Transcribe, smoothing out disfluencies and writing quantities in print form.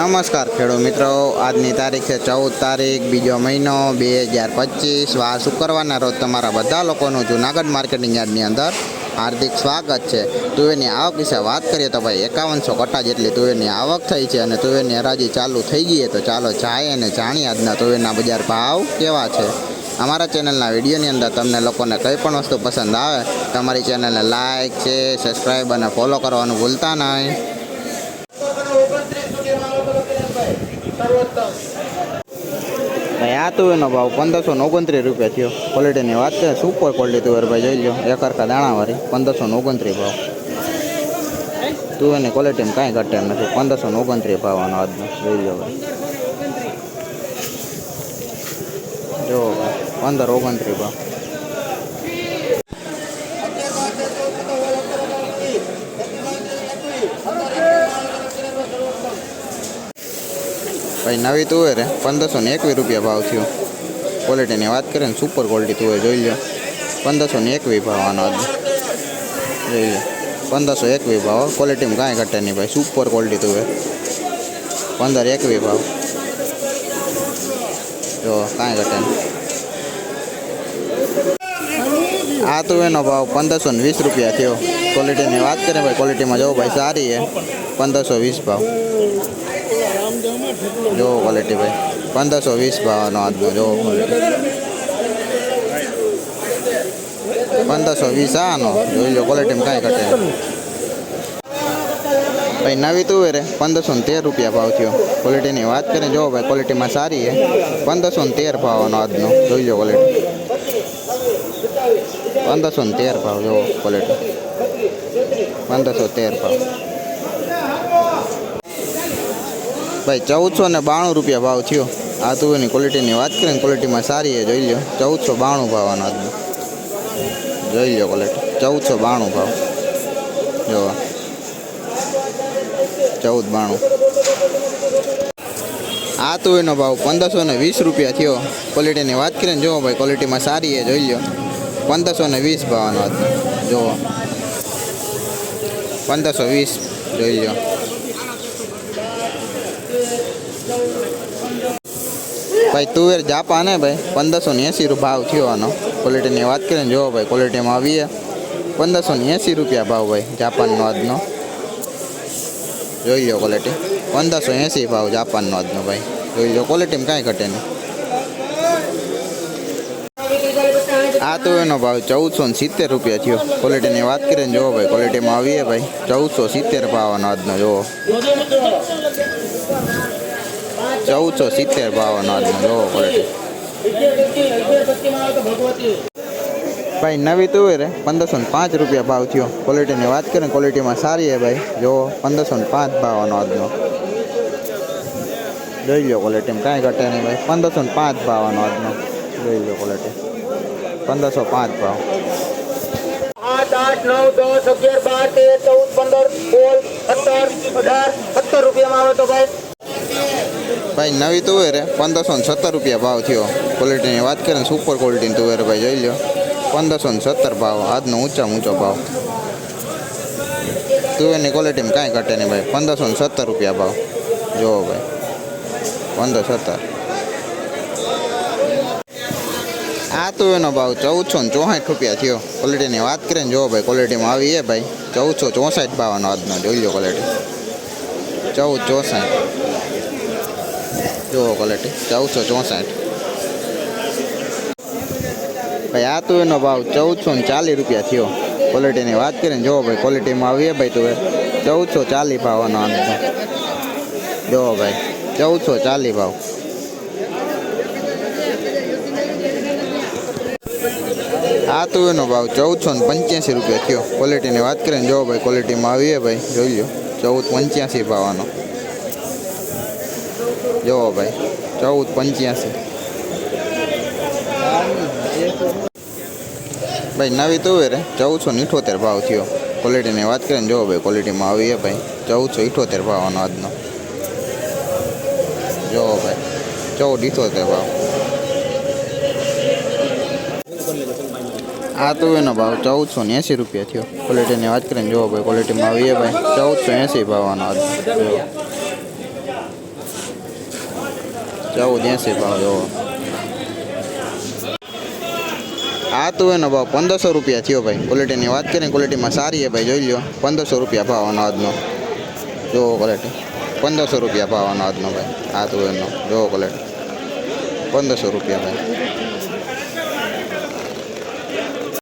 નમસ્કાર ખેડૂત મિત્રો, આજની તારીખ છે 14 તારીખ બીજો મહિનો 2025 વાર શુક્રવારના રોજ તમારા બધા લોકોનું જૂનાગઢ માર્કેટિંગ યાર્ડની અંદર હાર્દિક સ્વાગત છે। તુવેરની આવક વિશે વાત કરીએ તો ભાઈ 5100 કટ્ટા જેટલી તુવેરની આવક થઈ છે અને તુવેરની હરાજી ચાલુ થઈ ગઈ તો ચાલો જાય અને જાણીએ આજના તુવેરના બજાર ભાવ કેવા છે। અમારા ચેનલના વિડીયોની અંદર તમને લોકોને કંઈ પણ વસ્તુ પસંદ આવે તો અમારી ચેનલને લાઇક શેર સબસ્ક્રાઈબ અને ફોલો કરવાનું ભૂલતા નહીં। ભાઈ આ તુવેરનો ભાવ 1529 રૂપિયા થયો। ક્વોલિટીની વાત કરીએ સુપર ક્વોલિટી તુવેર ભાઈ જોઈ લો, એક હરખા દાણાવાળી 1529 ભાવ। તુવેરની ક્વોલિટીમાં કાંઈ ઘટે નથી, 1529 ભાવનો આજનો જોઈ લો ભાઈ, જો 1529 ભાવ। ભાઈ નવી તુવેર 1521 રૂપિયા ભાવ થયો। ક્વોલિટીની વાત કરીએ ને સુપર ક્વોલિટી તુવેર જોઈ લો, 1521 ભાવ આનો આજનો જોઈ લો, 1521 ભાવ। ક્વોલિટીમાં કાંઈ ઘટે નહીં ભાઈ, સુપર ક્વોલિટી તુવેર 1521 ભાવ, જો કાંઈ ઘટે નહીં। આ તુવેરનો ભાવ 1520 રૂપિયા થયો। ક્વોલિટીની વાત કરીએ ભાઈ, ક્વોલિટીમાં જો ભાઈ સારી છે, 1520 ભાવ, જો ક્વોલિટી ભાઈ 1520 ભાવનો આજનો જો ક્વોલિટી 1520 આનો જોઈ લો, ક્વોલિટીમાં કાંઈ ઘટે ભાઈ। નવી તુવેર 1513 રૂપિયા ભાવ થયો। ક્વોલિટીની વાત કરીએ જો ભાઈ, ક્વોલિટીમાં સારી છે, 1513 ભાવનો આજનો જોઈ લો, ક્વોલિટી 1513 ભાવ, જો ક્વોલિટી 1513 ભાવ ભાઈ। 1492 રૂપિયા ભાવ થયો। આ તુવેરની ક્વોલિટીની વાત કરીએ, ક્વોલિટીમાં સારી છે જોઈ લો, 1492 ભાવનો આજનો જોઈ લો, ક્વોલિટી 1492 ભાવ, જો 1492। આ તુવેરનો ભાવ 1520 રૂપિયા થયો। ક્વોલિટીની વાત કરીએ જો ભાઈ, ક્વોલિટીમાં સારી છે જોઈ લો, 1520 ભાવનો આજનો જો 1520 જોઈ લો ભાઈ। તુવેર જાપાન હે ભાઈ, 1580 ભાવ થયો આનો। ક્વોલિટીની વાત કરીએ જો ભાઈ, ક્વોલિટીમાં આવીએ 1580 રૂપિયા ભાવ ભાઈ, જાપાનનો આજનો જોઈ લો, ક્વોલિટી 1580 ભાવ જાપાનનો આજનો ભાઈ, જોઈ લો, ક્વોલિટીમાં કાંઈ ઘટે નહીં। આ તુવેરનો ભાવ 1470 રૂપિયા થયો। ક્વોલિટીની વાત કરીએ જો ભાઈ, ક્વોલિટીમાં આવીએ ભાઈ 1470 ભાવનો આજનો જો 1470 ભાવનો આજનો જો ક્વોલિટી ભાઈ। નવી તુવેર 1505 રૂપિયા ભાવ થયો। ક્વોલિટીની વાત કરીએ, ક્વોલિટીમાં સારી છે ભાઈ, જો 1505 ભાવનો આજનો જોઈ લો, ક્વોલિટીમાં કાંઈ ઘટે નહીં ભાઈ, 1505 ભાવનો આજનો જોઈ લો, ક્વોલિટી 1505 ભાવ। 8 9 10 11 12 13 14 15 16 17 18 17 રૂપિયામાં આવે તો ભાઈ। ભાઈ નવી તુવેર 1517 રૂપિયા ભાવ થયો। ક્વોલિટીની વાત કરીએ સુપર ક્વોલિટીની તુવેર ભાઈ જોઈ લો, 1517 ભાવ આજનો ઊંચામાં ઊંચો ભાવ। તુવેરની ક્વોલિટીમાં કાંઈ ઘટે નહીં ભાઈ, 1517 રૂપિયા ભાવ, જુઓ ભાઈ 1517। આ તુવેરનો ભાવ 1464 રૂપિયા થયો। ક્વોલિટીની વાત કરીએ જુઓ ભાઈ, ક્વોલિટીમાં આવી એ ભાઈ 1464 ભાવનો આજનો જોઈ લો, ક્વોલિટી 1464 જુઓ, ક્વોલિટી 1464 ભાઈ। આ તુવેરનો ભાવ 1440 રૂપિયા થયો। ક્વોલિટીની વાત કરીએ જુઓ ભાઈ, ક્વોલિટીમાં આવીએ ભાઈ તુવેર 1440 ભાવનો આજનો જુઓ ભાઈ 1440 ભાવ। આ તુવેરનો ભાવ 1485 રૂપિયા થયો। ક્વોલિટીની વાત કરીએ જુઓ ભાઈ, ક્વોલિટીમાં આવીએ ભાઈ જોઈ લો, 1485 ભાવનો જુઓ ભાઈ 1485 ભાઈ। નવી તુવેર 1478 ભાવ થયો। ક્વોલિટીની વાત કરીએ જુઓ ભાઈ, ક્વોલિટીમાં આવીએ ભાઈ 1478 ભાવનો આજનો જુઓ ભાઈ 1478 ભાવ। આ તુવેરનો ભાવ 1480 રૂપિયા થયો। ક્વોલિટીની વાત કરીએ જુઓ ભાઈ, ક્વોલિટીમાં આવીએ ભાઈ 1480 ભાવનો આજનો 1480 ભાવ જોવો. આ તો એનો ભાવ 1500 રૂપિયા થયો ભાઈ. ક્વોલિટીની વાત કરીએ ક્વોલિટીમાં સારી છે ભાઈ, જોઈ લો. 1500 રૂપિયા ભાવ આનો આજનો, જોવો ક્વોલિટી. 1500 રૂપિયા ભાવ આનો આજનો ભાઈ. આ તો એનો જોવો ક્વોલિટી 1500 રૂપિયા ભાઈ.